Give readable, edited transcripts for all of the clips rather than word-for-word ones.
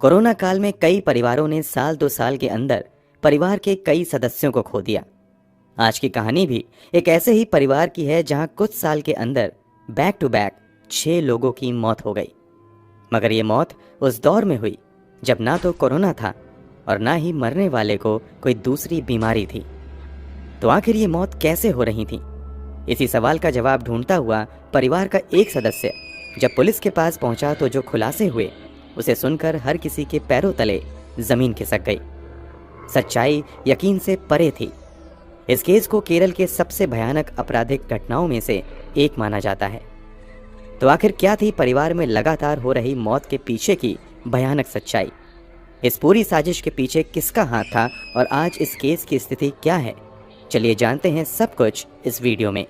Corona काल में कई परिवारों ने साल 2 साल के अंदर परिवार के कई सदस्यों को खो दिया। आज की कहानी भी एक ऐसे ही परिवार की है जहां कुछ साल के अंदर बैक टू बैक 6 लोगों की मौत हो गई। मगर ये मौत उस दौर में हुई जब ना तो कोरोना था और ना ही मरने वाले को कोई दूसरी बीमारी थी। तो आखिर ये मौत कैसे हो रही थी? इसी सवाल का जवाब ढूंढता हुआ परिवार का एक सदस्य जब पुलिस के पास पहुंचा तो जो खुलासे हुए उसे सुनकर हर किसी के पैरों तले जमीन खिसक गई। सच्चाई यकीन से परे थी। इस केस को केरल के सबसे भयानक आपराधिक घटनाओं में से एक माना जाता है। तो आखिर क्या थी परिवार में लगातार हो रही मौत के पीछे की भयानक सच्चाई? इस पूरी साजिश के पीछे किसका हाथ था और आज इस केस की स्थिति क्या है? चलिए जानते हैं सब कुछ इस वीडियो में।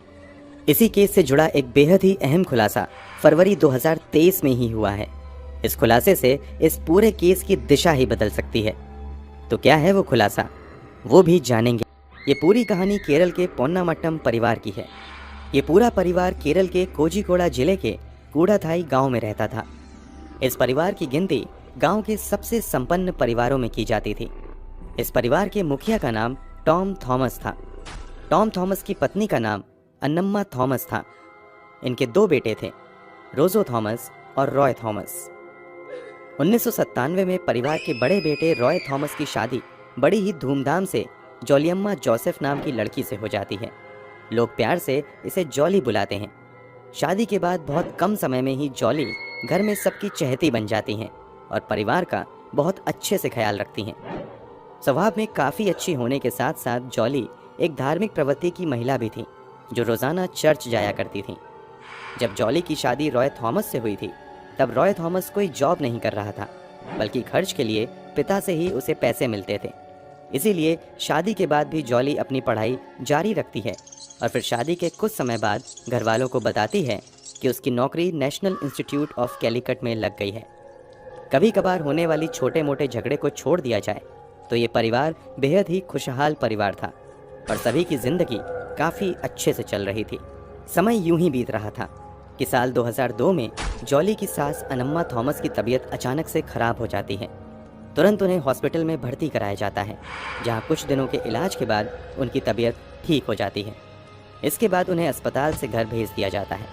इसी केस से जुड़ा एक बेहद ही अहम खुलासा फरवरी 2023 में ही हुआ है। इस खुलासे से इस पूरे केस की दिशा ही बदल सकती है। तो क्या है वो खुलासा, वो भी जानेंगे। ये पूरी कहानी केरल के पोन्नामट्टम परिवार की है। ये पूरा परिवार केरल के कोझिकोड़ा जिले के कूड़ाथाई गांव में रहता था। इस परिवार की गिनती गांव के सबसे संपन्न परिवारों में की जाती थी। इस परिवार के मुखिया का नाम टॉम थॉमस था। टॉम थॉमस की पत्नी का नाम अन्नम्मा थॉमस था। इनके 2 बेटे थे, रोजो थॉमस और रॉय थॉमस। 1997 में परिवार के बड़े बेटे रॉय थॉमस की शादी बड़ी ही धूमधाम से जॉलियम्मा जोसेफ नाम की लड़की से हो जाती है। लोग प्यार से इसे जॉली बुलाते हैं। शादी के बाद बहुत कम समय में ही जॉली घर में सबकी चहेती बन जाती हैं और परिवार का बहुत अच्छे से ख्याल रखती हैं। स्वभाव में काफ़ी अच्छी होने के साथ साथ जॉली एक धार्मिक प्रवृत्ति की महिला भी थी जो रोज़ाना चर्च जाया करती थी। जब जॉली की शादी रॉय थॉमस से हुई थी तब रॉय थॉमस कोई जॉब नहीं कर रहा था, बल्कि खर्च के लिए पिता से ही उसे पैसे मिलते थे। इसीलिए शादी के बाद भी जॉली अपनी पढ़ाई जारी रखती है और फिर शादी के कुछ समय बाद घर वालों को बताती है कि उसकी नौकरी नेशनल इंस्टीट्यूट ऑफ कैलिकट में लग गई है। कभी कभार होने वाली छोटे मोटे झगड़े को छोड़ दिया जाए तो ये परिवार बेहद ही खुशहाल परिवार था और सभी की जिंदगी काफ़ी अच्छे से चल रही थी। समय यूं ही बीत रहा था कि साल 2002 में जॉली की सास अन्नम्मा थॉमस की तबीयत अचानक से खराब हो जाती है। तुरंत उन्हें हॉस्पिटल में भर्ती कराया जाता है, जहां कुछ दिनों के इलाज के बाद उनकी तबीयत ठीक हो जाती है। इसके बाद उन्हें अस्पताल से घर भेज दिया जाता है।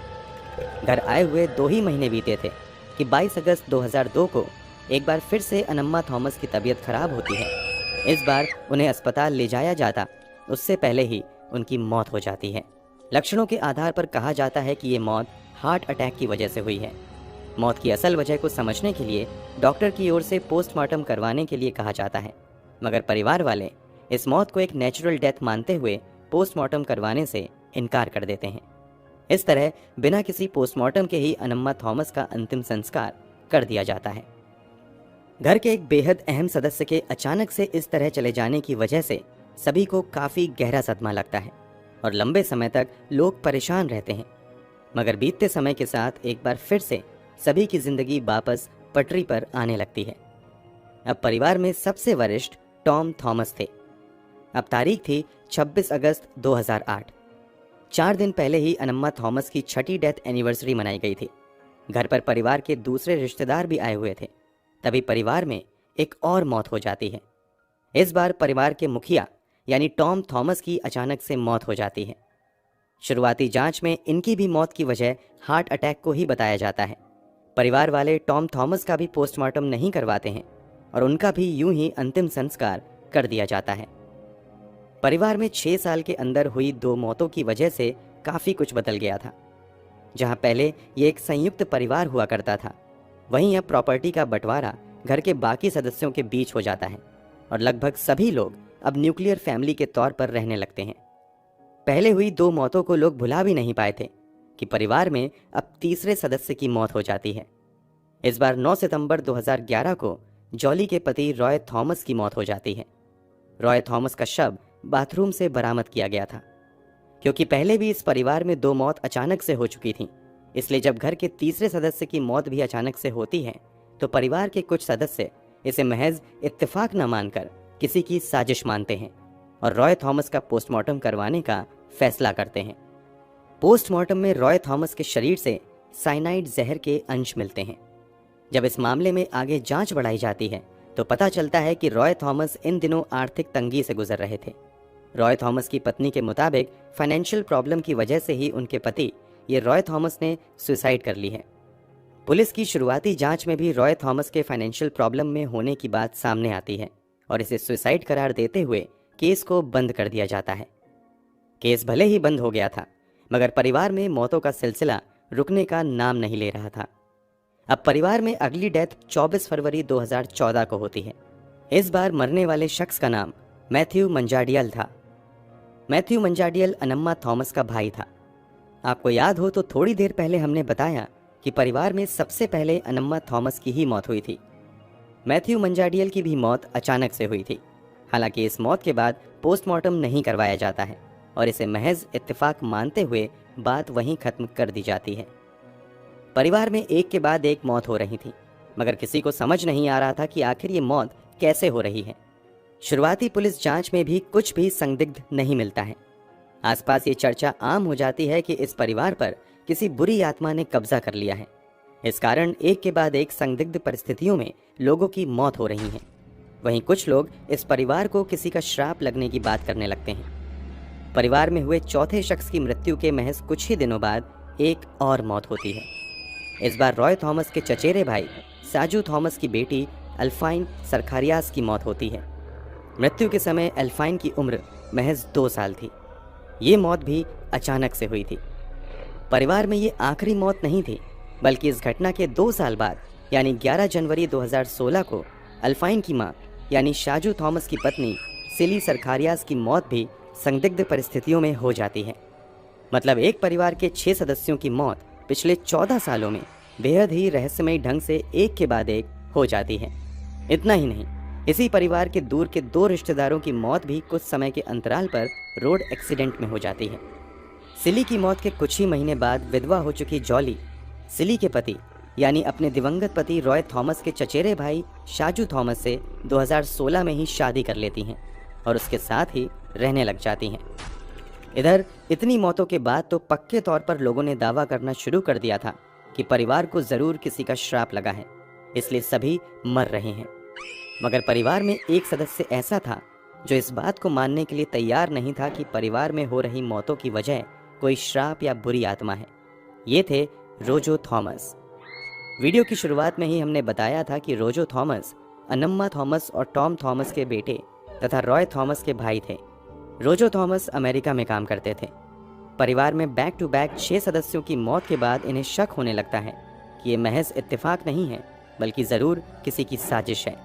घर आए हुए 2 ही महीने बीते थे कि 22 अगस्त 2002 को एक बार फिर से अन्नम्मा थॉमस की तबीयत खराब होती है। इस बार उन्हें अस्पताल ले जाया जाता उससे पहले ही उनकी मौत हो जाती है। लक्षणों के आधार पर कहा जाता है कि ये मौत हार्ट अटैक की वजह से हुई है। मौत की असल वजह को समझने के लिए डॉक्टर की ओर से पोस्टमार्टम करवाने के लिए कहा जाता है, मगर परिवार वाले इस मौत को एक नेचुरल डेथ मानते हुए पोस्टमार्टम करवाने से इनकार कर देते हैं। इस तरह बिना किसी पोस्टमार्टम के ही अन्नम्मा थॉमस का अंतिम संस्कार कर दिया जाता है। घर के एक बेहद अहम सदस्य के अचानक से इस तरह चले जाने की वजह से सभी को काफ़ी गहरा सदमा लगता है और लंबे समय तक लोग परेशान रहते हैं। मगर बीतते समय के साथ एक बार फिर से सभी की जिंदगी वापस पटरी पर आने लगती है। अब परिवार में सबसे वरिष्ठ टॉम थॉमस थे। अब तारीख थी 26 अगस्त 2008। 4 दिन पहले ही अन्नम्मा थॉमस की 6ठी डेथ एनिवर्सरी मनाई गई थी। घर पर परिवार के दूसरे रिश्तेदार भी आए हुए थे। तभी परिवार में एक और मौत हो जाती है। इस बार परिवार के मुखिया यानी टॉम थॉमस की अचानक से मौत हो जाती है। शुरुआती जांच में इनकी भी मौत की वजह हार्ट अटैक को ही बताया जाता है। परिवार वाले टॉम थॉमस का भी पोस्टमार्टम नहीं करवाते हैं और उनका भी यूं ही अंतिम संस्कार कर दिया जाता है। परिवार में 6 साल के अंदर हुई 2 मौतों की वजह से काफ़ी कुछ बदल गया था। जहां पहले ये एक संयुक्त परिवार हुआ करता था, वहीं अब प्रॉपर्टी का बंटवारा घर के बाकी सदस्यों के बीच हो जाता है और लगभग सभी लोग अब न्यूक्लियर फैमिली के तौर पर रहने लगते हैं। पहले हुई 2 मौतों को लोग भुला भी नहीं पाए थे कि परिवार में अब तीसरे सदस्य की मौत हो जाती है। इस बार 9 सितंबर 2011 को जॉली के पति रॉय थॉमस की मौत हो जाती है। रॉय थॉमस का शव बाथरूम से बरामद किया गया था। क्योंकि पहले भी इस परिवार में 2 मौत अचानक से हो चुकी थी, इसलिए जब घर के तीसरे सदस्य की मौत भी अचानक से होती है तो परिवार के कुछ सदस्य इसे महज इत्तेफाक न मानकर किसी की साजिश मानते हैं और रॉय थॉमस का पोस्टमार्टम करवाने का फैसला करते हैं। पोस्टमार्टम में रॉय थॉमस के शरीर से साइनाइड जहर के अंश मिलते हैं। जब इस मामले में आगे जांच बढ़ाई जाती है तो पता चलता है कि रॉय थॉमस इन दिनों आर्थिक तंगी से गुजर रहे थे। रॉय थॉमस की पत्नी के मुताबिक फाइनेंशियल प्रॉब्लम की वजह से ही उनके पति ये रॉय थॉमस ने सुसाइड कर ली है। पुलिस की शुरुआती जांच में भी रॉय थॉमस के फाइनेंशियल प्रॉब्लम में होने की बात सामने आती है और इसे सुसाइड करार देते हुए केस को बंद कर दिया जाता है। केस भले ही बंद हो गया था, मगर परिवार में मौतों का सिलसिला रुकने का नाम नहीं ले रहा था। अब परिवार में अगली डेथ 24 फरवरी 2014 को होती है। इस बार मरने वाले शख्स का नाम मैथ्यू मंजाडियल था। मैथ्यू मंजाडियल अनम्मा थॉमस का भाई था। आपको याद हो तो थोड़ी देर पहले हमने बताया कि परिवार में सबसे पहले अनम्मा थॉमस की ही मौत हुई थी। मैथ्यू मंजाडियल की भी मौत अचानक से हुई थी। हालांकि इस मौत के बाद पोस्टमार्टम नहीं करवाया जाता है और इसे महज इत्तेफाक मानते हुए बात वहीं खत्म कर दी जाती है। परिवार में एक के बाद एक मौत हो रही थी, मगर किसी को समझ नहीं आ रहा था कि आखिर ये मौत कैसे हो रही है। शुरुआती पुलिस जांच में भी कुछ भी संदिग्ध नहीं मिलता है। आसपास ये चर्चा आम हो जाती है कि इस परिवार पर किसी बुरी आत्मा ने कब्जा कर लिया है। इस कारण एक के बाद एक संदिग्ध परिस्थितियों में लोगों की मौत हो रही है। वहीं कुछ लोग इस परिवार को किसी का श्राप लगने की बात करने लगते हैं। परिवार में हुए चौथे शख्स की मृत्यु के महज कुछ ही दिनों बाद एक और मौत होती है। इस बार रॉय थॉमस के चचेरे भाई साजू थॉमस की बेटी अल्फाइन सरखारियास की मौत होती है। मृत्यु के समय अल्फाइन की उम्र महज 2 साल थी। ये मौत भी अचानक से हुई थी। परिवार में ये आखिरी मौत नहीं थी, बल्कि इस घटना के 2 साल बाद यानी 11 जनवरी 2016 को अल्फाइन की मां यानी शाजू थॉमस की पत्नी सिली सरखारियास की मौत भी संदिग्ध परिस्थितियों में हो जाती है। मतलब एक परिवार के 6 सदस्यों की मौत पिछले 14 सालों में बेहद ही रहस्यमयी ढंग से एक के बाद एक हो जाती है। इतना ही नहीं, इसी परिवार के दूर के 2 रिश्तेदारों की मौत भी कुछ समय के अंतराल पर रोड एक्सीडेंट में हो जाती है। सिली की मौत के कुछ ही महीने बाद विधवा हो चुकी जॉली सिली के पति यानी अपने दिवंगत पति रॉय थॉमस के चचेरे भाई शाजू थॉमस से 2016 में ही शादी कर लेती हैं और उसके साथ ही रहने लग जाती हैं। इधर इतनी मौतों के बाद तो पक्के तौर पर लोगों ने दावा करना शुरू कर दिया था कि परिवार को जरूर किसी का श्राप लगा है, इसलिए सभी मर रहे हैं। मगर परिवार में एक सदस्य ऐसा था जो इस बात को मानने के लिए तैयार नहीं था कि परिवार में हो रही मौतों की वजह कोई श्राप या बुरी आत्मा है। ये थे रोजो थॉमस। वीडियो की शुरुआत में ही हमने बताया था कि रोजो थॉमस अनम्मा थॉमस और टॉम थॉमस के बेटे तथा रॉय थॉमस के भाई थे। रोजो थॉमस अमेरिका में काम करते थे। परिवार में बैक टू बैक 6 सदस्यों की मौत के बाद इन्हें शक होने लगता है कि ये महज इत्तेफाक नहीं है, बल्कि ज़रूर किसी की साजिश है।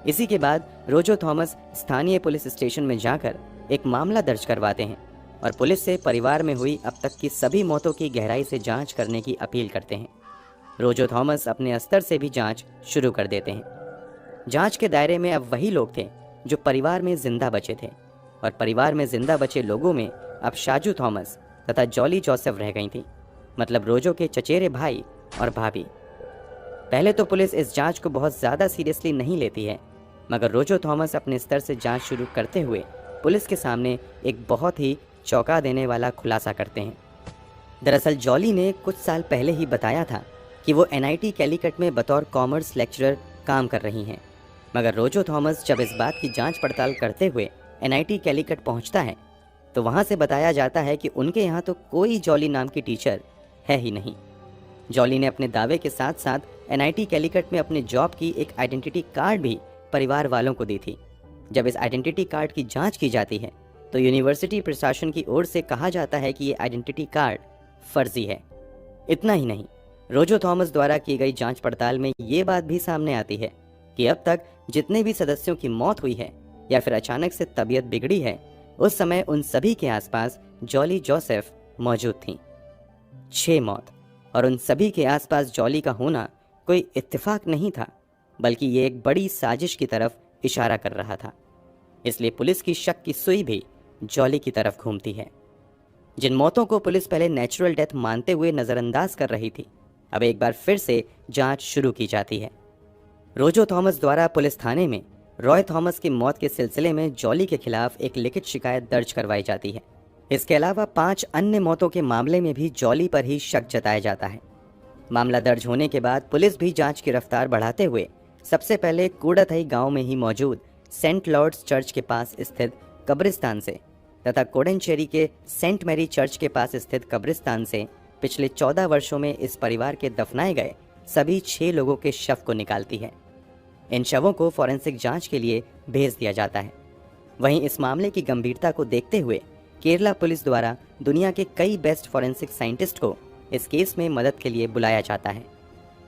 इसी के बाद रोजो थॉमस स्थानीय पुलिस स्टेशन में जाकर एक मामला दर्ज करवाते हैं और पुलिस से परिवार में हुई अब तक की सभी मौतों की गहराई से जांच करने की अपील करते हैं। रोजो थॉमस अपने स्तर से भी जांच शुरू कर देते हैं। जांच के दायरे में अब वही लोग थे जो परिवार में जिंदा बचे थे और परिवार में जिंदा बचे लोगों में अब शाजू थॉमस तथा जॉली जोसेफ रह गई थी, मतलब रोजो के चचेरे भाई और भाभी। पहले तो पुलिस इस जांच को बहुत ज़्यादा सीरियसली नहीं लेती है, मगर रोजो थॉमस अपने स्तर से जांच शुरू करते हुए पुलिस के सामने एक बहुत ही चौंका देने वाला खुलासा करते हैं। दरअसल जॉली ने कुछ साल पहले ही बताया था कि वो NIT कैलीकट में बतौर कॉमर्स लेक्चरर काम कर रही हैं, मगर रोजो थॉमस जब इस बात की जांच पड़ताल करते हुए NIT कैलीकट पहुंचता है तो वहां से बताया जाता है कि उनके यहाँ तो कोई जॉली नाम की टीचर है ही नहीं। जॉली ने अपने दावे के साथ साथ NIT कैलीकट में अपने जॉब की एक आइडेंटिटी कार्ड भी परिवार वालों को दी थी। जब इस आइडेंटिटी कार्ड की जांच की जाती है तो यूनिवर्सिटी प्रशासन की ओर से कहा जाता है कि ये आइडेंटिटी कार्ड फर्जी है। इतना ही नहीं, रोजो थॉमस द्वारा की गई जांच पड़ताल में ये बात भी सामने आती है कि अब तक जितने भी सदस्यों की मौत हुई है या फिर अचानक से तबीयत बिगड़ी है, उस समय उन सभी के आसपास जॉली जोसेफ मौजूद थी। 6 मौत, और उन सभी के आसपास जॉली का होना कोई इत्तेफाक नहीं था, बल्कि ये एक बड़ी साजिश की तरफ इशारा कर रहा था। इसलिए पुलिस की शक की सुई भी जॉली की तरफ घूमती है। जिन मौतों को पुलिस पहले नेचुरल डेथ मानते हुए नज़रअंदाज कर रही थी, अब एक बार फिर से जांच शुरू की जाती है। रोजो थॉमस द्वारा पुलिस थाने में रॉय थॉमस की मौत के सिलसिले में जॉली के खिलाफ एक लिखित शिकायत दर्ज करवाई जाती है। इसके अलावा 5 अन्य मौतों के मामले में भी जॉली पर ही शक जताया जाता है। मामला दर्ज होने के बाद पुलिस भी जांच की रफ्तार बढ़ाते हुए सबसे पहले कूड़ाथई गांव में ही मौजूद सेंट लॉर्ड्स चर्च के पास स्थित कब्रिस्तान से तथा कोडनचेरी के सेंट मैरी चर्च के पास स्थित कब्रिस्तान से पिछले 14 वर्षों में इस परिवार के दफनाए गए सभी 6 लोगों के शव को निकालती है। इन शवों को फॉरेंसिक जांच के लिए भेज दिया जाता है। वहीं इस मामले की गंभीरता को देखते हुए केरला पुलिस द्वारा दुनिया के कई बेस्ट फॉरेंसिक साइंटिस्ट को इस केस में मदद के लिए बुलाया जाता है।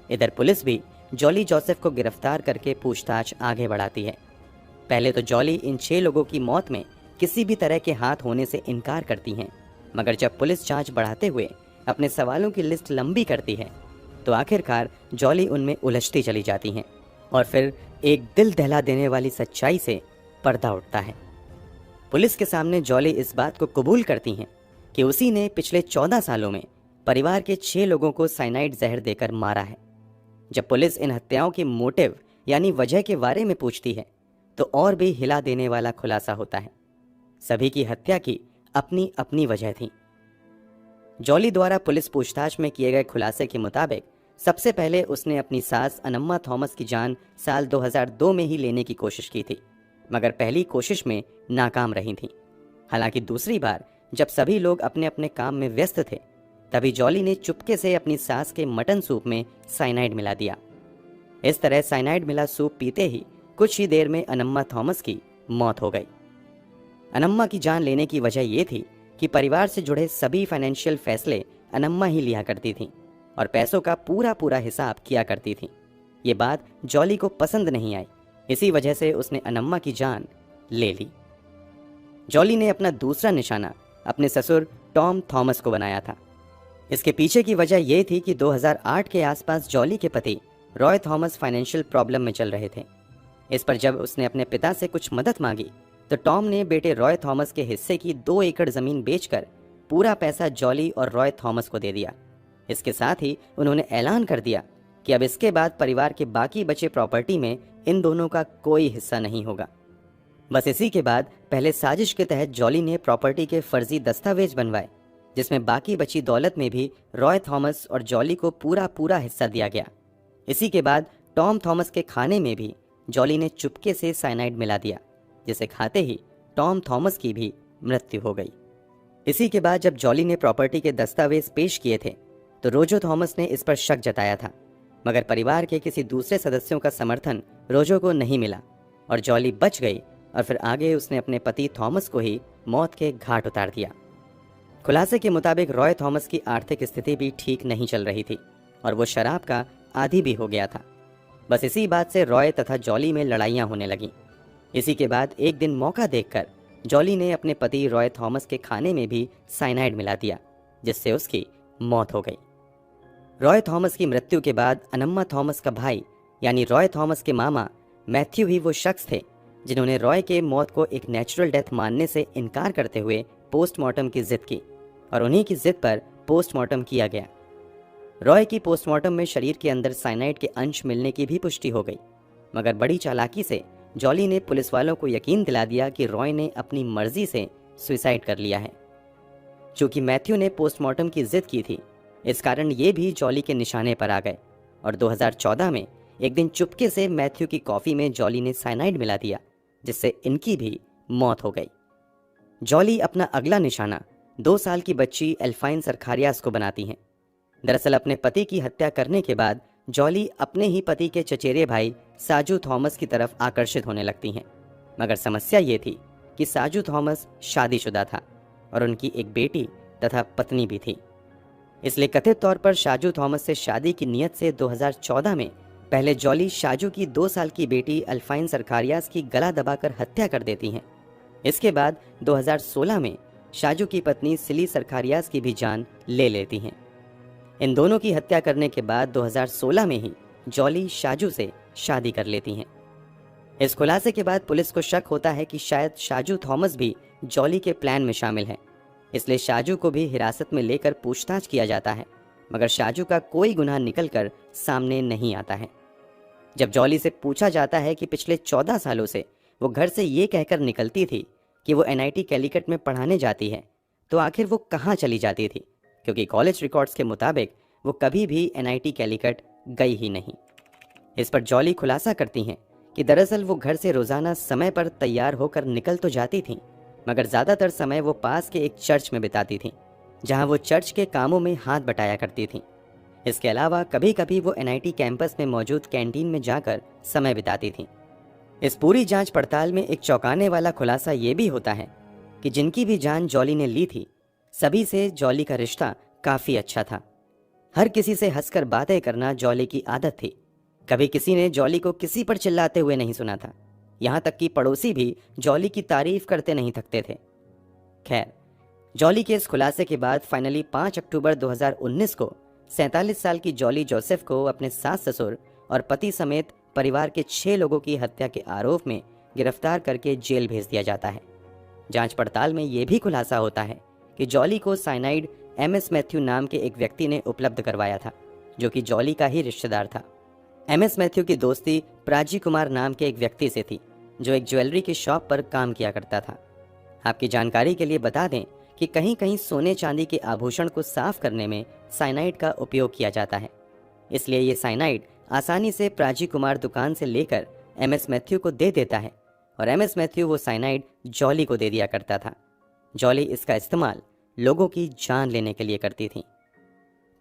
इधर पुलिस भी जॉली जोसेफ को गिरफ्तार करके पूछताछ आगे बढ़ाती है। पहले तो जॉली इन 6 लोगों की मौत में किसी भी तरह के हाथ होने से इनकार करती हैं, मगर जब पुलिस जांच बढ़ाते हुए अपने सवालों की लिस्ट लंबी करती है तो आखिरकार जॉली उनमें उलझती चली जाती हैं और फिर एक दिल दहला देने वाली सच्चाई से पर्दा उठता है। पुलिस के सामने जॉली इस बात को कबूल करती हैं कि उसी ने पिछले 14 सालों में परिवार के 6 लोगों को साइनाइड जहर देकर मारा है। जब पुलिस इन हत्याओं के मोटिव यानी वजह के बारे में पूछती है तो और भी हिला देने वाला खुलासा होता है। सभी की हत्या की अपनी अपनी वजह थी। जॉली द्वारा पुलिस पूछताछ में किए गए खुलासे के मुताबिक सबसे पहले उसने अपनी सास अनम्मा थॉमस की जान साल 2002 में ही लेने की कोशिश की थी, मगर पहली कोशिश में नाकाम रही थी। हालांकि दूसरी बार जब सभी लोग अपने अपने काम में व्यस्त थे तभी जॉली ने चुपके से अपनी सास के मटन सूप में साइनाइड मिला दिया। इस तरह साइनाइड मिला सूप पीते ही कुछ ही देर में अनम्मा थॉमस की मौत हो गई। अनम्मा की जान लेने की वजह यह थी कि परिवार से जुड़े सभी फाइनेंशियल फैसले अनम्मा ही लिया करती थी और पैसों का पूरा हिसाब किया करती थी। ये बात जॉली को पसंद नहीं आई, इसी वजह से उसने अनम्मा की जान ले ली। जॉली ने अपना दूसरा निशाना अपने ससुर टॉम थॉमस को बनाया था। इसके पीछे की वजह यह थी कि 2008 के आसपास जॉली के पति रॉय थॉमस फाइनेंशियल प्रॉब्लम में चल रहे थे। इस पर जब उसने अपने पिता से कुछ मदद मांगी तो टॉम ने बेटे रॉय थॉमस के हिस्से की 2 एकड़ जमीन बेचकर पूरा पैसा जॉली और रॉय थॉमस को दे दिया। इसके साथ ही उन्होंने ऐलान कर दिया कि अब इसके बाद परिवार के बाकी बचे प्रॉपर्टी में इन दोनों का कोई हिस्सा नहीं होगा। बस इसी के बाद पहले साजिश के तहत जॉली ने प्रॉपर्टी के फर्जी दस्तावेज बनवाए, जिसमें बाकी बची दौलत में भी रॉय थॉमस और जॉली को पूरा हिस्सा दिया गया। इसी के बाद टॉम थॉमस के खाने में भी जॉली ने चुपके से साइनाइड मिला दिया, जिसे खाते ही टॉम थॉमस की भी मृत्यु हो गई। इसी के बाद जब जॉली ने प्रॉपर्टी के दस्तावेज पेश किए थे तो रोजो थॉमस ने इस पर शक जताया था, मगर परिवार के किसी दूसरे सदस्यों का समर्थन रोजो को नहीं मिला और जॉली बच गई और फिर आगे उसने अपने पति थॉमस को ही मौत के घाट उतार दिया। खुलासे के मुताबिक रॉय थॉमस की आर्थिक स्थिति भी ठीक नहीं चल रही थी और वो शराब का आदी भी हो गया था। बस इसी बात से रॉय तथा जॉली में लड़ाइयाँ होने लगीं। इसी के बाद एक दिन मौका देखकर जॉली ने अपने पति रॉय थॉमस के खाने में भी साइनाइड मिला दिया, जिससे उसकी मौत हो गई। रॉय थॉमस की मृत्यु के बाद अनम्मा थॉमस का भाई यानी रॉय थॉमस के मामा मैथ्यू ही वो शख्स थे जिन्होंने रॉय के मौत को एक नेचुरल डेथ मानने से इनकार करते हुए पोस्टमार्टम की जिद की और उन्हीं की जिद पर पोस्टमार्टम किया गया। रॉय की पोस्टमार्टम में शरीर के अंदर साइनाइड के अंश मिलने की भी पुष्टि हो गई, मगर बड़ी चालाकी से जॉली ने पुलिस वालों को यकीन दिला दिया कि रॉय ने अपनी मर्जी से सुसाइड कर लिया है। चूंकि मैथ्यू ने पोस्टमार्टम की जिद की थी, इस कारण ये भी जॉली के निशाने पर आ गए और 2014 में एक दिन चुपके से मैथ्यू की कॉफी में जॉली ने साइनाइड मिला दिया, जिससे इनकी भी मौत हो गई। जॉली अपना अगला निशाना 2 साल की बच्ची एल्फाइन सरखारियास को बनाती हैं। दरअसल अपने पति की हत्या करने के बाद जॉली अपने ही पति के चचेरे भाई साजू थॉमस की तरफ आकर्षित होने लगती हैं, मगर समस्या ये थी कि साजू थॉमस शादीशुदा था और उनकी एक बेटी तथा पत्नी भी थी। इसलिए कथित तौर पर साजू थॉमस से शादी की नीयत से 2014 में पहले जॉली साजू की 2 साल की बेटी अल्फाइन सरखारियास की गला दबाकर हत्या कर देती हैं। इसके बाद 2016 में साजू की पत्नी सिली सरखारियास की भी जान ले लेती हैं। इन दोनों की हत्या करने के बाद 2016 में ही जॉली साजू से शादी कर लेती हैं। इस खुलासे के बाद पुलिस को शक होता है कि शायद साजू थॉमस भी जॉली के प्लान में शामिल है, इसलिए साजू को भी हिरासत में लेकर पूछताछ किया जाता है, मगर साजू का कोई गुनाह निकलकर सामने नहीं आता है। जब जॉली से पूछा जाता है कि पिछले 14 सालों से वो घर से ये कहकर निकलती थी कि वो NIT कैलिकट में पढ़ाने जाती है, तो आखिर वो कहाँ चली जाती थी, क्योंकि कॉलेज रिकॉर्ड्स के मुताबिक वो कभी भी एनआईटी कैलीकट गई ही नहीं। इस पर जॉली खुलासा करती हैं कि दरअसल वो घर से रोजाना समय पर तैयार होकर निकल तो जाती थीं, मगर ज़्यादातर समय वो पास के एक चर्च में बिताती थीं, जहां वो चर्च के कामों में हाथ बटाया करती थीं। इसके अलावा कभी कभी वो एनआईटी कैंपस में मौजूद कैंटीन में जाकर समय बिताती थीं। इस पूरी जांच पड़ताल में एक चौंकाने वाला खुलासा ये भी होता है कि जिनकी भी जान जॉली ने ली थी, सभी से जॉली का रिश्ता काफ़ी अच्छा था। हर किसी से हंसकर बातें करना जॉली की आदत थी। कभी किसी ने जॉली को किसी पर चिल्लाते हुए नहीं सुना था। यहाँ तक कि पड़ोसी भी जॉली की तारीफ करते नहीं थकते थे। खैर, जॉली के इस खुलासे के बाद फाइनली 5 अक्टूबर 2019 को 47 साल की जॉली जोसेफ को अपने सास ससुर और पति समेत परिवार के 6 लोगों की हत्या के आरोप में गिरफ्तार करके जेल भेज दिया जाता है। जांच पड़ताल में यह भी खुलासा होता है कि जॉली को साइनाइड एमएस मैथ्यू नाम के एक व्यक्ति ने उपलब्ध करवाया था, जो कि जॉली का ही रिश्तेदार था। एमएस मैथ्यू की दोस्ती प्राची कुमार नाम के एक व्यक्ति से थी, जो एक ज्वेलरी की शॉप पर काम किया करता था। आपकी जानकारी के लिए बता दें कि कहीं कहीं सोने चांदी के आभूषण को साफ करने में साइनाइड का उपयोग किया जाता है। इसलिए ये साइनाइड आसानी से प्राची कुमार दुकान से लेकर एमएस मैथ्यू को दे देता है और एमएस मैथ्यू वो साइनाइड जॉली को दे दिया करता था। जॉली इसका इस्तेमाल लोगों की जान लेने के लिए करती थी।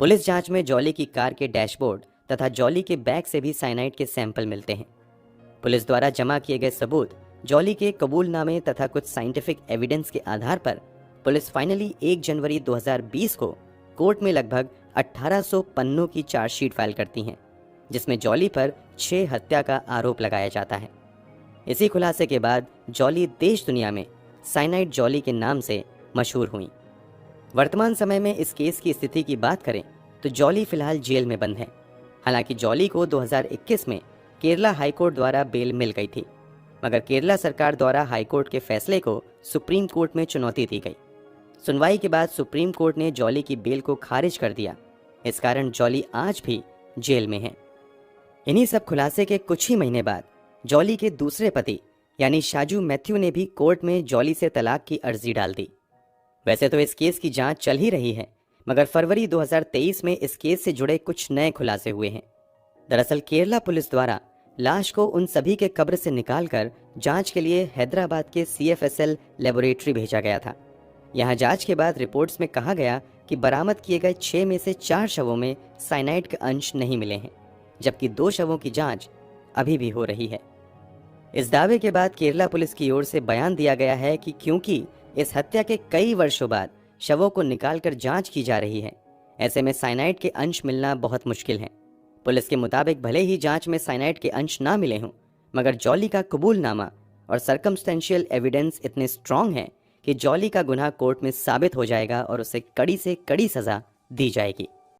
पुलिस जांच में जॉली की कार के डैशबोर्ड तथा जॉली के बैग से भी साइनाइड के सैंपल मिलते हैं। पुलिस द्वारा जमा किए गए सबूत, जॉली के कबूलनामे तथा कुछ साइंटिफिक एविडेंस के आधार पर पुलिस फाइनली 1 जनवरी 2020 को कोर्ट में लगभग 1800 पन्नों की चार्जशीट फाइल करती हैं, जिसमें जॉली पर 6 हत्या का आरोप लगाया जाता है। इसी खुलासे के बाद जॉली देश दुनिया में साइनाइड जॉली के नाम से मशहूर हुई। वर्तमान समय में इस केस की स्थिति की बात करें तो जॉली फिलहाल जेल में बंद है। हालांकि जॉली को 2021 में केरला हाईकोर्ट द्वारा बेल मिल गई थी, मगर केरला सरकार द्वारा हाईकोर्ट के फैसले को सुप्रीम कोर्ट में चुनौती दी गई। सुनवाई के बाद सुप्रीम कोर्ट ने जॉली की बेल को खारिज कर दिया। इस कारण जॉली आज भी जेल में है। इन्हीं सब खुलासे के कुछ ही महीने बाद जॉली के दूसरे पति यानी शाजू मैथ्यू ने भी कोर्ट में जॉली से तलाक की अर्जी डाल दी। वैसे तो इस केस की जांच चल ही रही है, मगर फरवरी 2023 में इस केस से जुड़े कुछ नए खुलासे हुए हैं। दरअसल केरला पुलिस द्वारा लाश को उन सभी के कब्र से निकालकर जांच के लिए हैदराबाद के CFSL लेबोरेटरी भेजा गया था। यहां जांच के बाद रिपोर्ट्स में कहा गया कि बरामद किए गए 6 में से 4 शवों में साइनाइड के अंश नहीं मिले हैं, जबकि 2 शवों की जांच अभी भी हो रही है। इस दावे के बाद केरला पुलिस की ओर से बयान दिया गया है कि क्योंकि इस हत्या के कई वर्षों बाद शवों को निकालकर जांच की जा रही है, ऐसे में साइनाइड के अंश मिलना बहुत मुश्किल है। पुलिस के मुताबिक भले ही जांच में साइनाइड के अंश ना मिले हों, मगर जॉली का कबूलनामा और सर्कमस्टेंशियल एविडेंस इतने स्ट्रांग हैं कि जॉली का गुनाह कोर्ट में साबित हो जाएगा और उसे कड़ी से कड़ी सजा दी जाएगी।